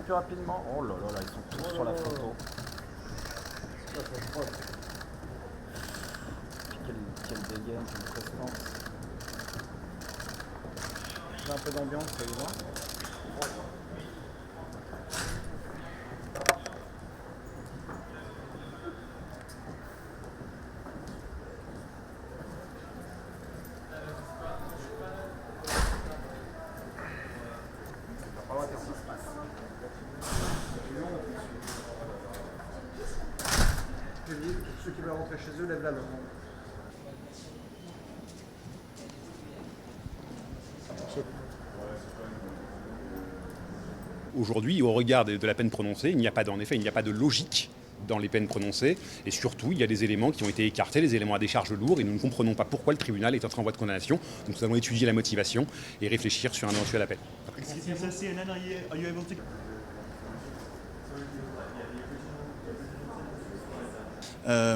plus rapidement. Oh là là, là ils sont tous sur la photo. Quelle dégaine, quelle prestance. J'ai un peu d'ambiance, ça y va. Ceux qui veulent rentrer chez eux lèvent la main. Aujourd'hui, au regard de la peine prononcée, il n'y a pas de logique dans les peines prononcées. Et surtout, il y a des éléments qui ont été écartés, des éléments à décharge lourds, et nous ne comprenons pas pourquoi le tribunal est entré en voie de condamnation. Donc nous allons étudier la motivation et réfléchir sur un éventuel appel.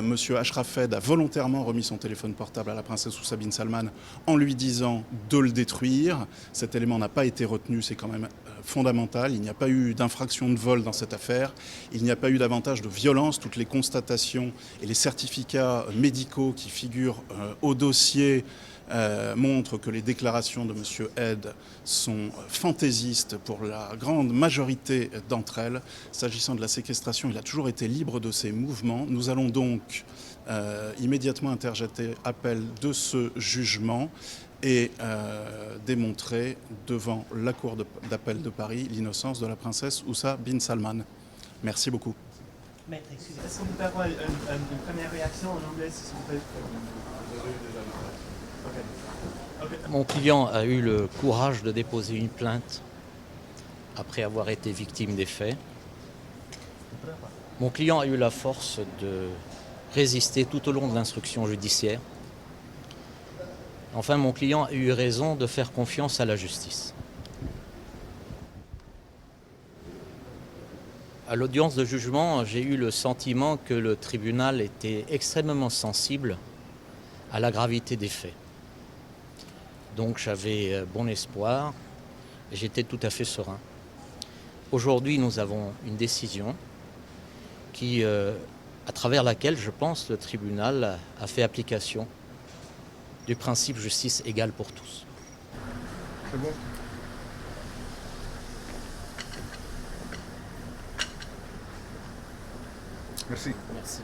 Monsieur Ashrafed a volontairement remis son téléphone portable à la princesse Oussa bin Salman en lui disant de le détruire. Cet élément n'a pas été retenu, c'est quand même fondamental. Il n'y a pas eu d'infraction de vol dans cette affaire. Il n'y a pas eu davantage de violence. Toutes les constatations et les certificats médicaux qui figurent au dossier montrent que les déclarations de M. Ed sont fantaisistes pour la grande majorité d'entre elles. S'agissant de la séquestration, il a toujours été libre de ses mouvements. Nous allons donc immédiatement interjeter appel de ce jugement et démontrer devant la Cour d'appel de Paris l'innocence de la princesse Oussa bin Salman. Merci beaucoup. Maître, excusez, est-ce qu'on peut avoir une première réaction en anglais, s'il vous plaît? Mon client a eu le courage de déposer une plainte après avoir été victime des faits. Mon client a eu la force de résister tout au long de l'instruction judiciaire. Enfin, mon client a eu raison de faire confiance à la justice. À l'audience de jugement, j'ai eu le sentiment que le tribunal était extrêmement sensible à la gravité des faits. Donc j'avais bon espoir et j'étais tout à fait serein. Aujourd'hui, nous avons une décision qui, à travers laquelle, je pense, le tribunal a fait application du principe justice égale pour tous. C'est bon. Merci. Merci.